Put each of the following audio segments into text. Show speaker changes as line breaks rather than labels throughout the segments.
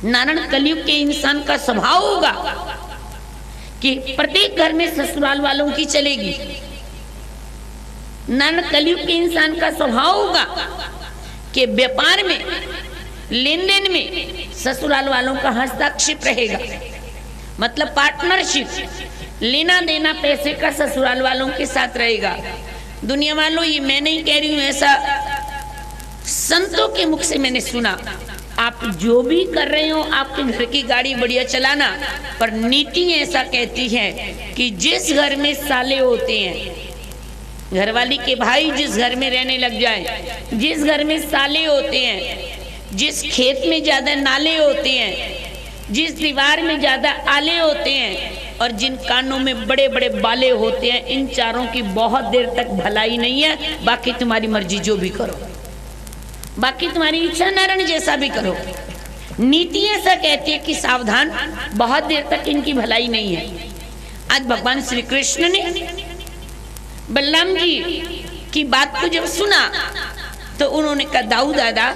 नारायण कलयुग के इंसान का स्वभाव होगा कि प्रत्येक घर में ससुराल वालों की चलेगी। नारायण कलयुग के इंसान का स्वभाव होगा कि व्यापार में, लेन देन में ससुराल वालों का हस्तक्षेप रहेगा। मतलब पार्टनरशिप, लेना देना पैसे का ससुराल वालों के साथ रहेगा। दुनिया वालों, ये मैं नहीं कह रही हूं, ऐसा संतों के मुख से मैंने सुना। आप जो भी कर रहे हो, आपके घर की गाड़ी बढ़िया चलाना, पर नीति ऐसा कहती है कि जिस घर में साले होते हैं, घरवाली के भाई जिस घर में रहने लग जाए, जिस घर में साले होते हैं, जिस खेत में ज्यादा नाले होते हैं, जिस दीवार में ज्यादा आले होते हैं और जिन कानों में बड़े बड़े बाले होते हैं, इन चारों की बहुत देर तक भलाई नहीं है। बाकी तुम्हारी मर्जी जो भी करो, बाकी तुम्हारी इच्छा, नारायण जैसा भी करो। नीति ऐसा कहती है कि सावधान, बहुत देर तक इनकी भलाई नहीं है। आज भगवान श्री कृष्ण ने बलराम जी की बात को जब सुना तो उन्होंने कहा, दाऊ दादा,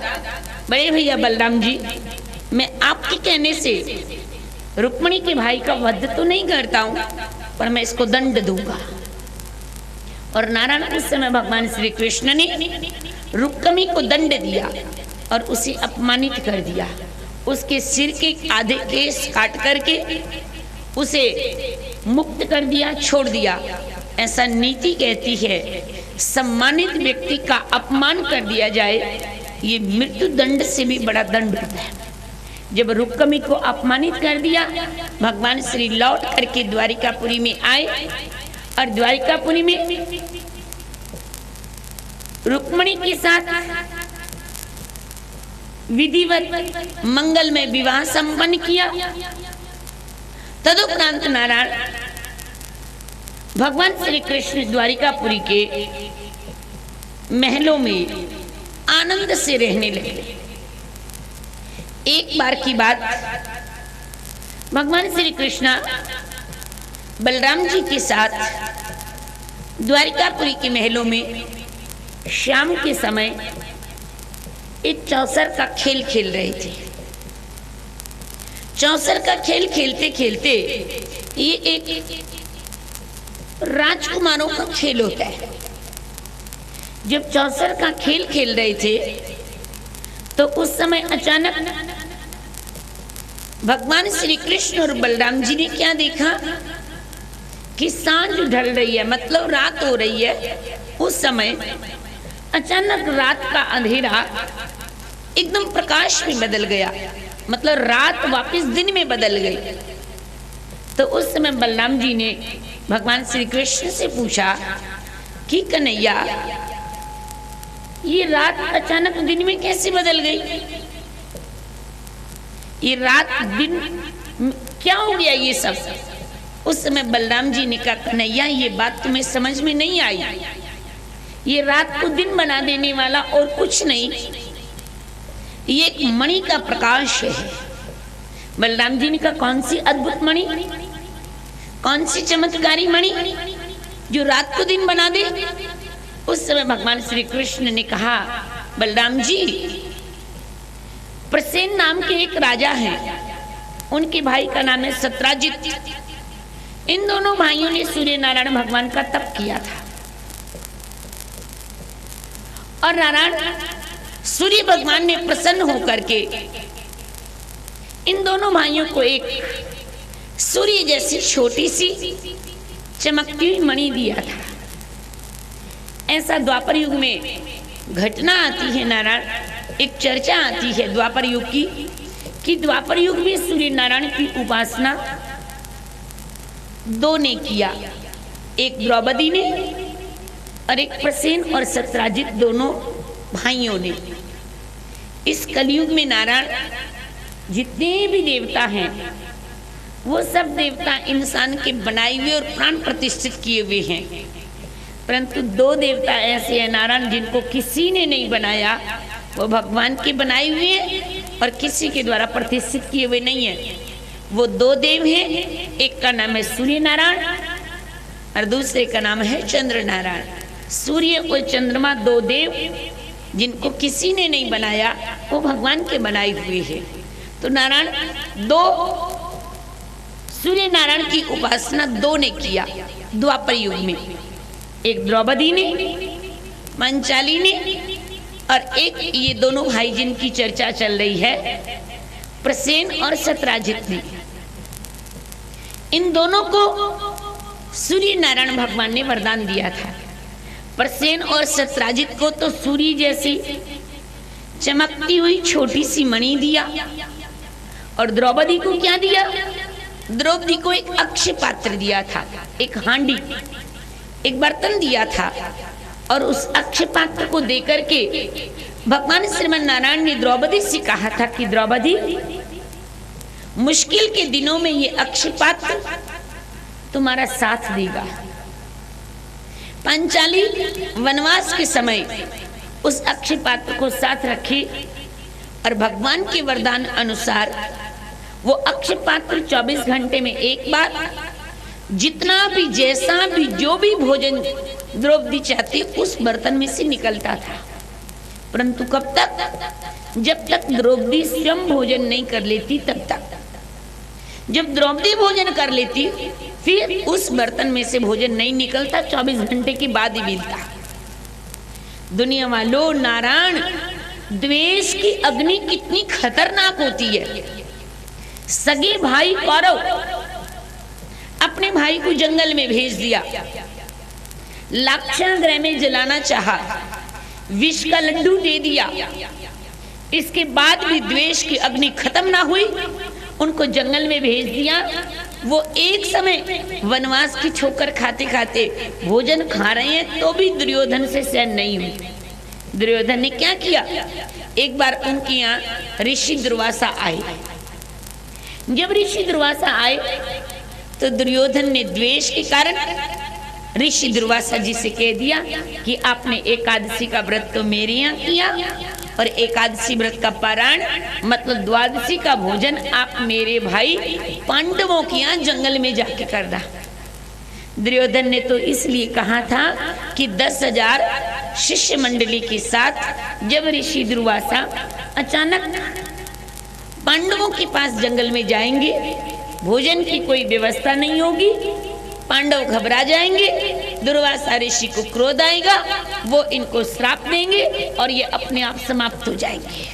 बड़े भैया बलराम जी, मैं आपके कहने से रुक्मिणी के भाई का वध तो नहीं करता हूं, पर मैं इसको दंड दूंगा। और नारायण उस समय भगवान श्री कृष्ण ने रुक्मिणी को दंड दिया और उसे अपमानित कर दिया। उसके सिर के आधे केस काट करके उसे मुक्त कर दिया, छोड़ दिया। ऐसा नीति कहती है, सम्मानित व्यक्ति का अपमान कर दिया जाए, ये मृत्यु दंड से भी बड़ा दंड होता है। जब रुक्मिणी को अपमानित कर दिया, भगवान श्री लौट करके द्वारिकापुरी में आए और द्वारिकापुरी में रुक्मिणी के साथ विधिवत मंगलमय विवाह संपन्न किया। तदुपरांत नारायण भगवान श्री कृष्ण द्वारिकापुरी के महलों में आनंद से रहने लगे। एक बार की बात, भगवान श्री कृष्ण बलराम जी के साथ द्वारिकापुरी के महलों में शाम के समय एक चौसर का खेल खेल रहे थे। चौसर का खेल खेलते खेलते, ये एक राजकुमारों का खेल होता है। जब चौसर का खेल खेल रहे थे तो उस समय अचानक भगवान श्री कृष्ण और बलराम जी ने क्या देखा कि सांझ ढल रही है, मतलब रात हो रही है। उस समय अचानक रात का अंधेरा एकदम प्रकाश में बदल गया, मतलब रात वापस दिन में बदल गई। तो उस समय बलराम जी ने भगवान श्री कृष्ण से पूछा कि कन्हैया, ये रात अचानक दिन में कैसे बदल गई? ये रात दिन क्या हो गया ये सब? उस समय बलराम जी ने कहा, कन्हैया, ये बात तुम्हें समझ में नहीं आई। ये रात को दिन बना देने वाला और कुछ नहीं, ये एक मणि का प्रकाश है। बलराम जी ने कहा, कौन सी अद्भुत मणि, कौन सी चमत्कारी मणि जो रात को दिन बना दे? उस समय भगवान श्री कृष्ण ने कहा, बलराम जी, प्रसेन नाम के एक राजा हैं, उनके भाई का नाम है सत्राजित। इन दोनों भाइयों ने सूर्य नारायण भगवान का तप किया था और नारायण सूर्य भगवान ने प्रसन्न होकर के इन दोनों भाइयों को एक सूर्य जैसी छोटी सी चमकती हुई मणि दिया था। ऐसा द्वापर युग में घटना आती है नारायण, एक चर्चा आती है द्वापर युग की कि द्वापर युग में सूर्य नारायण की उपासना दो ने किया, एक द्रौपदी ने और एक प्रसेन और सत्राजित दोनों भाइयों ने। इस कलयुग में नारायण जितने भी देवता हैं वो सब देवता इंसान के बनाए हुए और प्राण प्रतिष्ठित किए हुए हैं, परंतु दो देवता ऐसे हैं नारायण जिनको किसी ने नहीं बनाया, वो भगवान के बनाए हुए हैं और किसी के द्वारा प्रतिष्ठित किए हुए नहीं है। वो दो देव हैं, एक का नाम है सूर्य नारायण और दूसरे का नाम है चंद्र नारायण। सूर्य और चंद्रमा दो देव जिनको किसी ने नहीं बनाया, वो भगवान के बनाए हुए हैं। तो नारायण दो, सूर्य नारायण की उपासना दो ने किया द्वापर युग में, एक द्रौपदी ने, पंचाली ने, और एक ये दोनों भाई जिनकी चर्चा चल रही है, प्रसेन और सत्राजित ने। इन दोनों को सूर्य नारायण भगवान ने वरदान दिया था। प्रसेन और सत्राजित को तो सूर्य जैसी चमकती हुई छोटी सी मणि दिया, और द्रौपदी को क्या दिया? द्रौपदी को एक अक्षय पात्र दिया था, एक हांडी, एक बर्तन दिया था। और उस अक्षय पात्र को देकर के भगवान श्रीमन नारायण ने द्रौपदी से कहा था कि द्रौपदी, मुश्किल के दिनों में ये अक्षय पात्र तुम्हारा साथ देगा। पांचाली वनवास के समय उस अक्षय पात्र को साथ रखी, और भगवान के वरदान अनुसार वो अक्षय पात्र 24 घंटे में एक बार, जितना भी, जैसा भी, जो भी भोजन द्रौपदी चाहती उस बर्तन में से निकलता था। परंतु कब तक? जब तक द्रौपदी स्वयं भोजन नहीं कर लेती तब तक। जब द्रौपदी भोजन कर लेती फिर उस बर्तन में से भोजन नहीं निकलता, 24 घंटे के बाद ही मिलता। दुनिया वालों, नारायण द्वेष की अग्नि कितनी खतरनाक होती है। सगे भाई कौरव अपने भाई को जंगल में भेज दिया, लाक्षागृह में जलाना चाहा, विष का लड्डू दे दिया। इसके बाद भी द्वेष की अग्नि खत्म ना हुई, उनको जंगल में भेज दिया। वो एक समय वनवास की ठोकर खाते खाते भोजन खा रहे हैं तो भी दुर्योधन से सहन नहीं हुई। दुर्योधन ने क्या किया? एक बार उनके यहाँ ऋषि दुर्वासा आए। जब ऋषि दुर्वासा आए तो दुर्योधन ने द्वेष के कारण ऋषि दुर्वासा जी से कह दिया कि आपने एकादशी का व्रत तो मेरे यहाँ किया, और एकादशी व्रत का पारायण मतलब द्वादशी का भोजन आप मेरे भाई पांडवों के यहाँ जंगल में जाके कर दा। दुर्योधन ने तो इसलिए कहा था कि 10,000 शिष्य मंडली के साथ जब ऋषि दुर्वासा अचानक पांडवों के पास जंगल में जाएंगे, भोजन की कोई व्यवस्था नहीं होगी, पांडव घबरा जाएंगे, दुर्वासा ऋषि को क्रोध आएगा, वो इनको श्राप देंगे और ये अपने आप समाप्त हो जाएंगे।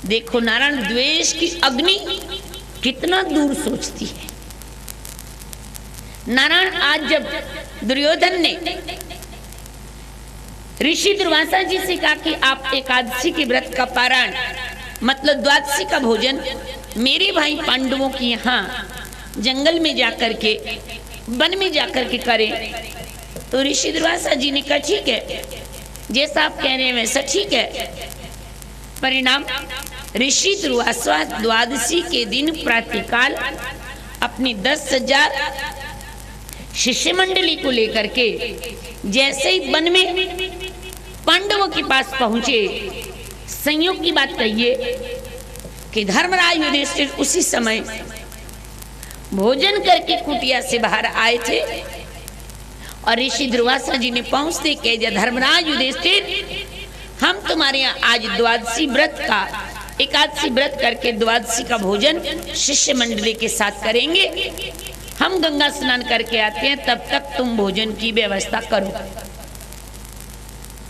देखो नारायण द्वेष की अग्नि कितना दूर सोचती है। नारायण आज जब दुर्योधन ने ऋषि दुर्वासा जी से कहा कि आप एकादशी के व्रत का पारायण मतलब द्वादशी का भोजन मेरे भाई पांडवों के यहाँ जंगल में जाकर के, वन में जाकर के करें, तो ऋषि दुर्वासा जी ने कहा ठीक है, जैसा आप कह रहे हैं वैसा ठीक है। परिणाम ऋषि दुर्वासा द्वादशी के दिन प्रातःकाल अपनी 10,000 शिष्य मंडली को लेकर के जैसे ही वन में पांडवों के पास पहुंचे, संयोग की बात कहिए कि धर्मराज युधिष्ठिर उसी समय भोजन करके कुटिया से बाहर आए थे, और ऋषि दुर्वासा जी ने पहुंचते कह दिया, धर्मराज युधिष्ठिर हम तुम्हारे यहाँ आज द्वादशी व्रत का, एकादशी व्रत करके द्वादशी का भोजन शिष्य मंडली के साथ करेंगे, हम गंगा स्नान करके आते हैं, तब तक तुम भोजन की व्यवस्था करो।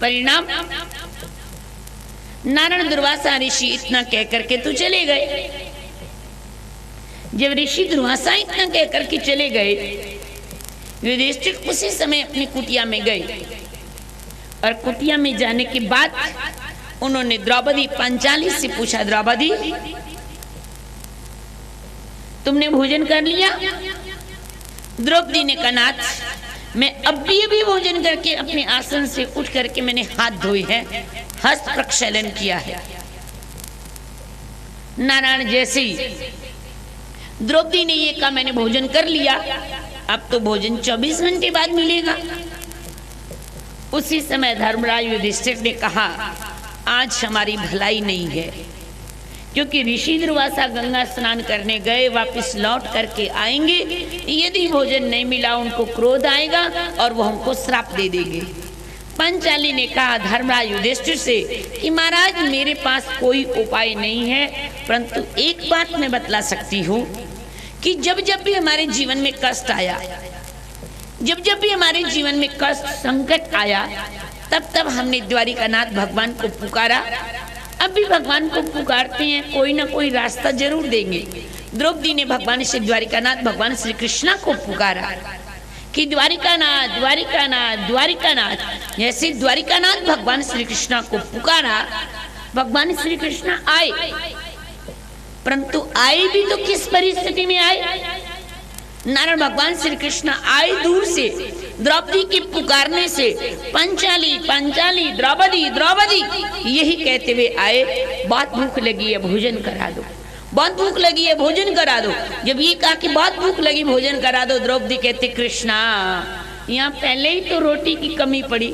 परिणाम नारायण दुर्वासा ऋषि इतना कह करके तो चले गए। जब ऋषि दुर्वासा इतना कह करके चले गए, युधिष्ठिर उसी समय अपनी कुटिया में गए, और कुटिया में जाने के बाद उन्होंने द्रौपदी पांचाली से पूछा, द्रौपदी तुमने भोजन कर लिया? द्रौपदी ने कहा, नाथ मैं अभी भोजन करके अपने आसन से उठ करके मैंने हाथ धोए हैं, हस्त प्रक्षालन किया है। नारायण जैसे ही द्रौपदी ने ये कहा मैंने भोजन कर लिया, अब तो भोजन 24 घंटे बाद मिलेगा। उसी समय धर्मराज युधिष्ठिर ने कहा, आज हमारी भलाई नहीं है, क्योंकि ऋषि दुर्वासा गंगा स्नान करने गए, वापस लौट करके आएंगे, यदि भोजन नहीं मिला उनको क्रोध आएगा और वो हमको श्राप दे देंगे। पंचाली ने कहा धर्मराज युधिष्ठिर से कि महाराज मेरे पास कोई उपाय नहीं है, परंतु एक बात मैं बतला सकती हूँ कि जब जब भी हमारे जीवन में कष्ट आया, जब जब भी हमारे जीवन में कष्ट संकट आया, तब तब हमने द्वारिकानाथ भगवान को पुकारा। अब भी भगवान को पुकारते हैं, कोई ना कोई रास्ता जरूर देंगे। द्रौपदी ने भगवान से द्वारिकानाथ भगवान श्री कृष्णा को पुकारा कि द्वारिकानाथ द्वारिकानाथ द्वारिकानाथ। जैसे द्वारिकानाथ भगवान श्री कृष्णा को पुकारा, भगवान श्री कृष्णा आए, परंतु आए भी तो किस परिस्थिति में आए? नारायण भगवान श्री कृष्ण आए दूर से, द्रौपदी के पुकारने से पंचाली पंचाली द्रौपदी द्रौपदी यही कहते हुए आए, बहुत भूख लगी है भोजन करा दो, बहुत भूख लगी है भोजन करा दो। जब ये कहा कि बहुत भूख लगी भोजन करा दो, द्रौपदी कहते कृष्णा यहाँ पहले ही तो रोटी की कमी पड़ी,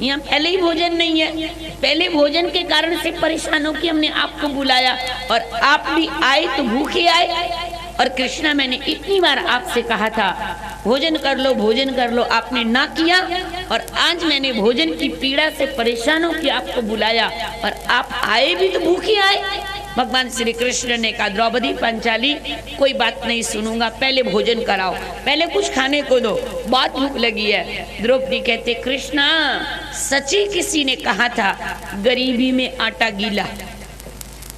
यहाँ पहले ही भोजन नहीं है, पहले भोजन के कारण से परेशान हो कि हमने आपको बुलाया और आप भी आए तो भूखे आए। और कृष्णा मैंने इतनी बार आपसे कहा था भोजन कर लो भोजन कर लो, आपने ना किया, और आज मैंने भोजन की पीड़ा से परेशान हो कि आपको बुलाया और आप आए भी तो भूखे आए। भगवान श्री कृष्ण ने कहा द्रौपदी पंचाली कोई बात नहीं सुनूंगा, पहले भोजन कराओ, पहले कुछ खाने को दो, बहुत भूख लगी है। द्रौपदी कहते कृष्णा सच्ची किसी ने कहा था गरीबी में आटा गीला।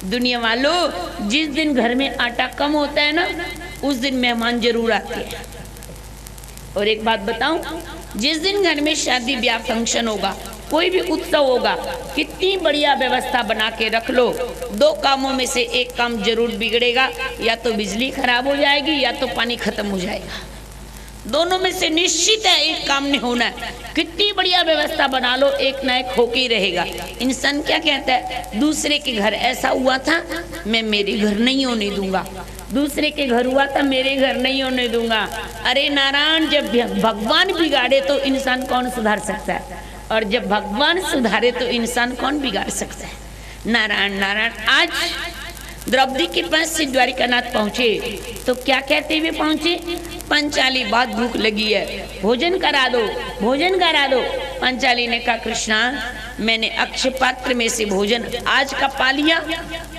दुनिया वालों, जिस दिन घर में आटा कम होता है ना, उस दिन मेहमान जरूर आते हैं। और एक बात बताऊं, जिस दिन घर में शादी ब्याह फंक्शन होगा, कोई भी उत्सव होगा, कितनी बढ़िया व्यवस्था बना के रख लो, दो कामों में से एक काम जरूर बिगड़ेगा, या तो बिजली खराब हो जाएगी या तो पानी खत्म हो जाएगा। दोनों में से निश्चित है एक काम नहीं होना है। कितनी बढ़िया व्यवस्था बना लो, एक ना एक होके ही रहेगा। इंसान क्या कहता है, दूसरे के घर ऐसा हुआ था मैं मेरे घर नहीं होने दूंगा, दूसरे के घर हुआ था मेरे घर नहीं होने दूंगा। अरे नारायण, जब भगवान बिगाड़े तो इंसान कौन सुधार सकता है, और जब भगवान सुधारे तो इंसान कौन बिगाड़ सकता है। नारायण नारायण। आज द्रौपदी के पास से द्वारिकानाथ पहुंचे तो क्या कहते हुए पहुंचे, पंचाली बहुत भूख लगी है, भोजन करा दो भोजन करा दो। पंचाली ने कहा कृष्णा मैंने अक्षय पात्र में से भोजन आज का पा लिया,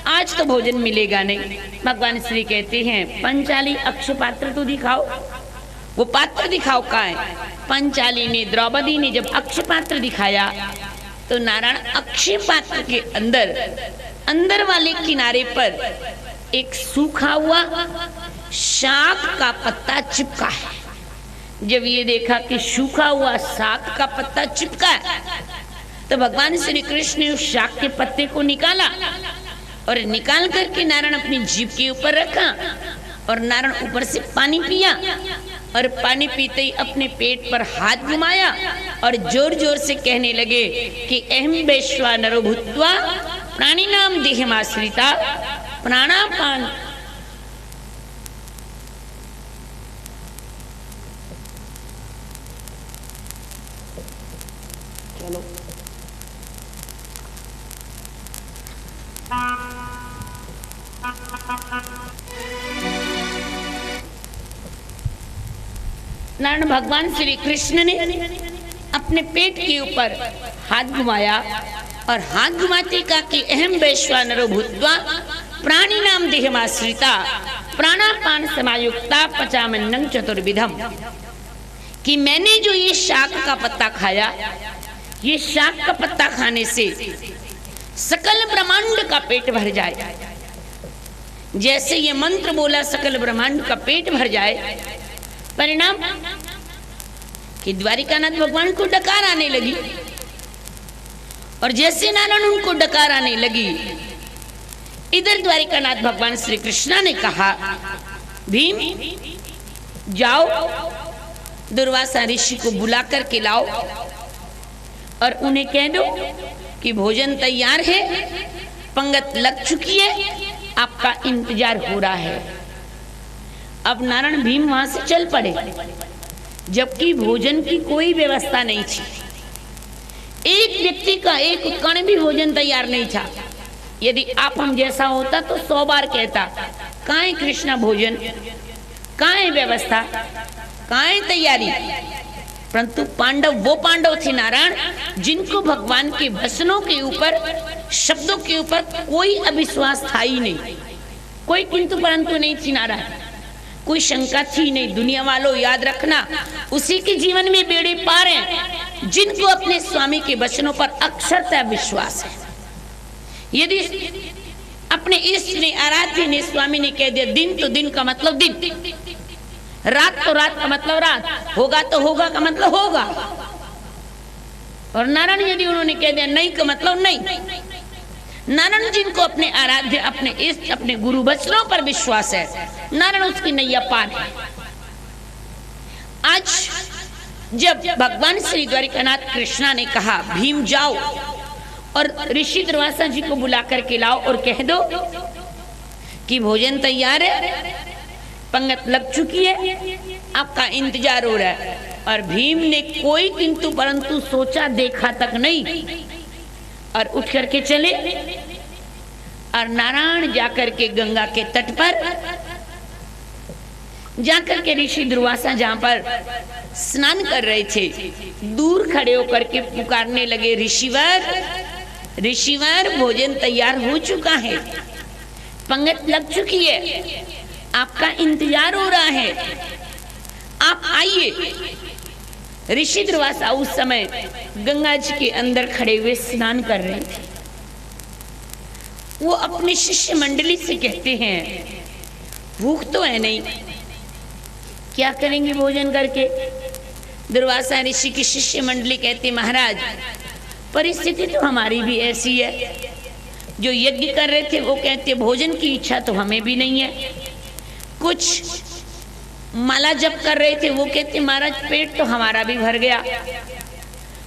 आज तो भोजन मिलेगा नहीं। भगवान श्री कहते हैं पंचाली अक्षय पात्र तो दिखाओ, वो पात्र दिखाओ कहाँ है। पंचाली ने द्रौपदी ने जब अक्षय पात्र दिखाया तो नारायण अक्षय पात्र के अंदर वाले किनारे पर एक सूखा हुआ शाक का पत्ता चिपका है। जब ये देखा कि सूखा हुआ शाक का पत्ता चिपका है तो भगवान श्री कृष्ण ने उस शाक के पत्ते को निकाला और निकाल करके नारायण अपनी जीभ के ऊपर रखा और नारायण ऊपर से पानी पिया और पानी पीते ही अपने पेट पर हाथ घुमाया और जोर जोर से कहने लगे कि अहम वैश्वा नरो भूत्वा प्राणी नाम देहमाश्रिता प्राणापान। चलो नारायण भगवान श्री कृष्ण ने अपने पेट के ऊपर हाथ घुमाया और हाथ घुमाते कहा कि अहम वैश्वानरो भूत्वा प्राणी नाम देहमाश्रिता प्राणापान समायुक्ता पचामन्नं चतुर्विधम, कि मैंने जो ये शाक का पत्ता खाया, ये शाक का पत्ता खाने से सकल ब्रह्मांड का पेट भर जाए। जैसे ये मंत्र बोला सकल ब्रह्मांड का पेट भर जाए, परिणाम कि द्वारिकानाथ भगवान को डकार आने लगी और जैसे नारायण उनको डकार आने लगी, इधर द्वारिकानाथ भगवान श्री कृष्णा ने कहा भीम जाओ दुर्वासा ऋषि को बुला कर के लाओ और उन्हें कह दो कि भोजन तैयार है, पंगत लग चुकी है, आपका इंतजार हो रहा है। अब नारायण भीम वहां से चल पड़े, जबकि भोजन की कोई व्यवस्था नहीं थी, एक व्यक्ति का एक कण भी भोजन तैयार नहीं था। यदि आप हम जैसा होता तो 100 बार कहता कहाँ है कृष्णा भोजन, कहाँ है व्यवस्था, कहाँ है तैयारी। परंतु पांडव वो पांडव थे नारायण जिनको भगवान के वचनों के ऊपर, शब्दों के ऊपर कोई अविश्वास था ही नहीं, कोई किंतु परंतु नहीं थी नारायण, कोई शंका थी नहीं। दुनिया वालों याद रखना, उसी के जीवन में बेड़े पार हैं जिनको अपने स्वामी के वचनों पर अक्षरतः विश्वास है। यदि अपने इष्ट ने, आराध्य ने, स्वामी ने कह दिया दिन तो दिन का मतलब दिन, रात तो रात का मतलब रात, होगा तो होगा का मतलब होगा, और नारायण यदि उन्होंने कह दिया नहीं का मतलब नहीं। नारायण जिनको अपने आराध्य, अपने इष्ट, अपने गुरु वचनों पर विश्वास है, नारायण उसकी नैया पार है। आज जब भगवान श्री द्वारिकानाथ कृष्णा ने कहा भीम जाओ और ऋषि दुर्वासा जी को बुला करके लाओ और कह दो कि भोजन तैयार है, पंगत लग चुकी है, आपका इंतजार हो रहा है। और भीम ने कोई किंतु परंतु सोचा देखा तक नहीं और उठ करके चले और नारायण जाकर के गंगा के तट पर जाकर के ऋषि दुर्वासा जहां पर स्नान कर रहे थे, दूर खड़े होकर के पुकारने लगे, ऋषिवर ऋषिवर भोजन तैयार हो चुका है, पंगत लग चुकी है, आपका इंतजार हो रहा है, आप आइए। ऋषि दुर्वासा उस समय गंगा जी के अंदर खड़े हुए स्नान कर रहे थे। वो अपने शिष्य मंडली से कहते हैं भूख तो है नहीं, क्या करेंगे भोजन करके। दुर्वासा ऋषि की शिष्य मंडली कहती महाराज परिस्थिति तो हमारी भी ऐसी है, जो यज्ञ कर रहे थे वो कहते भोजन की इच्छा तो हमें भी नहीं है, कुछ माला जप कर रहे थे वो कहते महाराज पेट तो हमारा भी भर गया,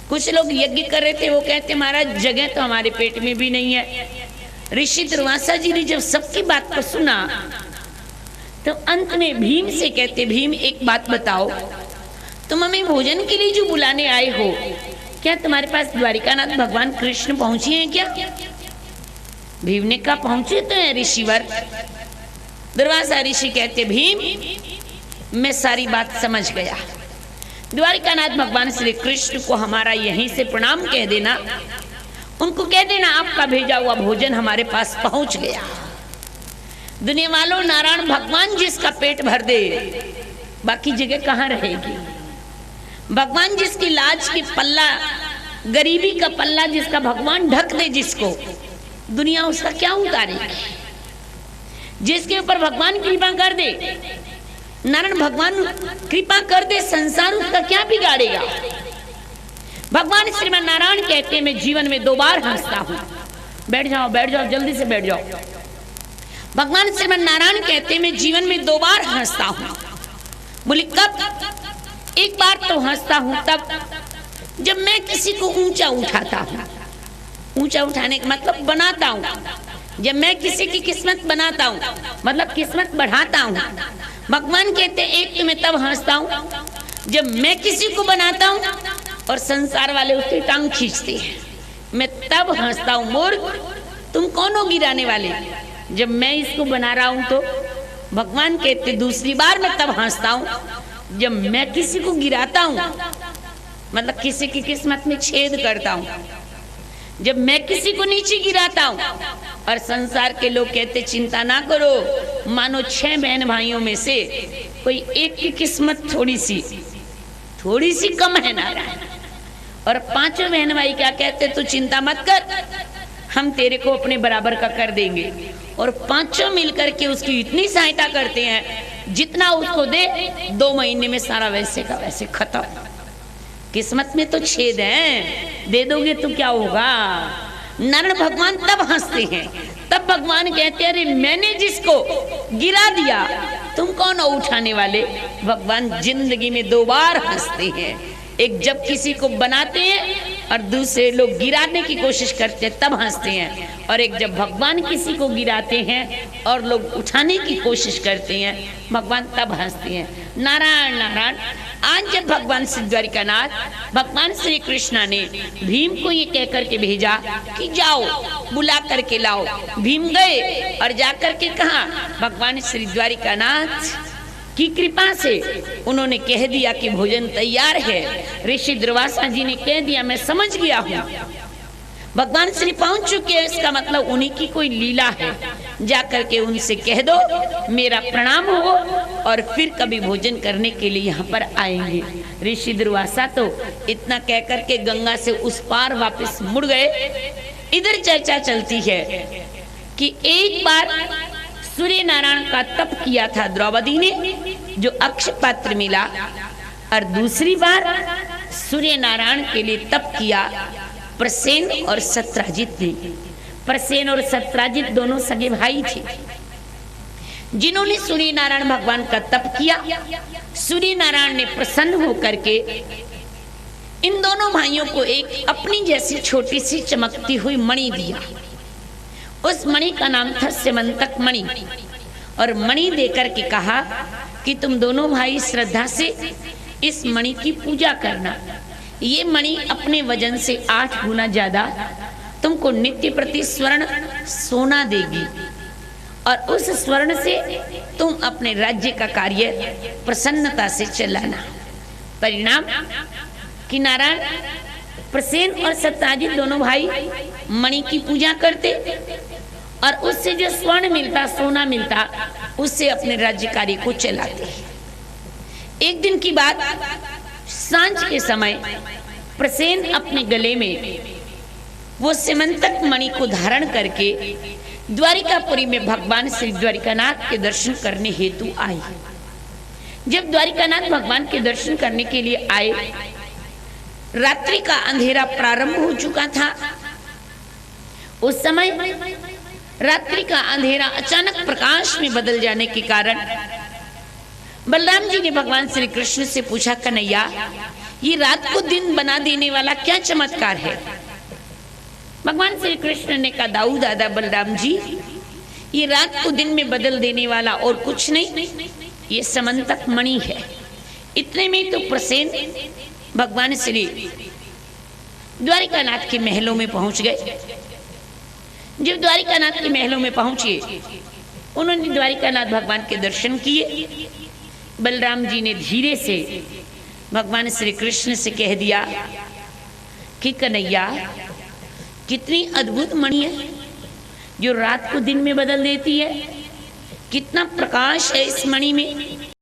कुछ लोग यज्ञ कर रहे थे वो कहते महाराज जगह तो हमारे पेट में भी नहीं है। ऋषि दुर्वासा जी ने जब सबकी बात को सुना तो अंत में भीम से कहते भीम एक बात बताओ, तुम हमें भोजन के लिए जो बुलाने आए हो, क्या तुम्हारे पास द्वारिकानाथ भगवान कृष्ण पहुंचे हैं क्या। भीम ने कहा पहुंचे तो हैं ऋषिवर। दुर्वासा ऋषि कहते भीम मैं सारी बात समझ गया, द्वारिकानाथ भगवान श्री कृष्ण को हमारा यहीं से प्रणाम कह देना, उनको कह देना आपका भेजा हुआ भोजन हमारे पास पहुंच गया। दुनिया वालों नारायण भगवान जिसका पेट भर दे बाकी जगह कहाँ रहेगी। भगवान जिसकी लाज की पल्ला, गरीबी का पल्ला जिसका भगवान ढक दे, जिसको दुनिया उसका क्या उतारेगी। जिसके ऊपर भगवान कृपा कर दे, नारायण भगवान कृपा कर दे, संसार उसका क्या बिगाड़ेगा। भगवान श्रीमान नारायण कहते मैं जीवन में 2 बार हंसता हूँ। बैठ जाओ बैठ जाओ जल्दी से बैठ जाओ। भगवान श्रीमान नारायण कहते मैं जीवन में 2 बार हंसता हूँ। बोले कब। एक बार तो हंसता हूँ तब जब मैं किसी को ऊंचा उठाता हूँ। ऊंचा उठाने का मतलब बनाता हूँ, जब मैं किसी की किस्मत बनाता हूँ मतलब किस्मत बढ़ाता हूँ। भगवान कहते एक तो मैं तब हंसता हूँ जब मैं किसी को बनाता हूँ और संसार वाले उसकी टांग खींचते हैं, मैं तब हंसता हूँ। मूर्ख तुम कौन हो गिराने वाले, जब मैं इसको बना रहा हूँ तो। भगवान कहते दूसरी बार मैं तब हंसता हूँ जब मैं किसी को गिराता हूँ मतलब किसी की किस्मत में छेद करता हूँ, जब मैं किसी को नीचे गिराता हूँ। और संसार के लोग कहते चिंता ना करो, मानो 6 बहन भाइयों में से कोई एक की किस्मत थोड़ी सी कम है ना, और 5 बहन भाई क्या कहते तू चिंता मत कर, हम तेरे को अपने बराबर का कर देंगे। और 5 मिलकर के उसकी इतनी सहायता करते हैं जितना उसको दे 2 महीने में सारा वैसे का वैसे खत्म। किस्मत में तो छेद है, दे दोगे तो क्या होगा। नारायण भगवान तब हंसते हैं, तब भगवान कहते हैं अरे मैंने जिसको गिरा दिया तुम कौन हो उठाने वाले। भगवान जिंदगी में 2 बार हंसते हैं, एक जब किसी को बनाते हैं और दूसरे लोग गिराने की कोशिश करते हैं तब हंसते हैं, और एक जब भगवान किसी को गिराते हैं और लोग उठाने की कोशिश करते हैं भगवान तब हंसते हैं। नारायण नारायण। आज जब भगवान श्री द्वारिकानाथ भगवान श्री कृष्ण ने भीम को ये कह करके भेजा कि जाओ बुला करके लाओ, भीम गए और जाकर के कहा भगवान श्री द्वारिकानाथ की कृपा से उन्होंने कह दिया कि भोजन तैयार है। ऋषि दुर्वासा जी ने कह दिया मैं समझ गया हूं, भगवान श्री पहुंच चुके हैं, इसका मतलब उन्हीं की कोई लीला है। जाकर के उनसे कह दो मेरा प्रणाम हो और फिर कभी भोजन करने के लिए यहाँ पर आएंगे। ऋषि दुर्वासा तो इतना कह करके गंगा से उस पार वापस मुड़ गए। इधर चर्चा चलती है कि एक बार सूर्य नारायण का तप किया था द्रौपदी ने, जो अक्षय पात्र मिला, और दूसरी बार सूर्य नारायण के लिए तप किया प्रसेन और सत्राजित ने। प्रसेन और सत्राजित दोनों सगे भाई थे, जिन्होंने सूर्य नारायण भगवान का तप किया। सूर्य नारायण ने प्रसन्न होकर के इन दोनों भाइयों को एक अपनी जैसी छोटी सी चमकती हुई मणि दिया। उस मणि का नाम था सेमंतक मणि, और मणि देकर के कहा कि तुम दोनों भाई श्रद्धा से इस मणि की पूजा करना। ये मणि अपने वजन से 8 गुना ज्यादा तुमको नित्य प्रति स्वर्ण सोना देगी, और उस स्वर्ण से तुम अपने राज्य का कार्य प्रसन्नता से चलाना। परिणाम कि नारायण प्रसेन और सत्याजित दोनों भाई मणि की पूजा करते, और उससे जो स्वर्ण मिलता, सोना मिलता, उससे अपने राज्य कार्य को चलाते। एक दिन की बात, सांझ के समय प्रसेन अपने गले में वो सेमंतक मणि को धारण करके द्वारिकापुरी में भगवान श्री द्वारिकानाथ के दर्शन करने हेतु आए। जब द्वारिकानाथ भगवान के दर्शन करने के लिए आए, रात्रि का अंधेरा प्रारंभ हो चुका था। उस समय रात्रि का अंधेरा अचानक प्रकाश में बदल जाने के कारण बलराम जी ने भगवान श्री कृष्ण से पूछा, कन्हैया ये रात को दिन बना देने वाला क्या चमत्कार है? भगवान श्री कृष्ण ने कहा, दाऊ दादा बलराम जी, ये रात को दिन में बदल देने वाला और कुछ नहीं, ये समंतक मणि है। इतने में तो प्रसेन भगवान श्री द्वारिकानाथ के महलों में पहुंच गए। जब द्वारिकानाथ के महलों में पहुंचे, उन्होंने द्वारिकानाथ भगवान के दर्शन किए। बलराम जी ने धीरे से भगवान श्री कृष्ण से कह दिया कि कन्हैया कितनी अद्भुत मणि है जो रात को दिन में बदल देती है, कितना प्रकाश है इस मणि में।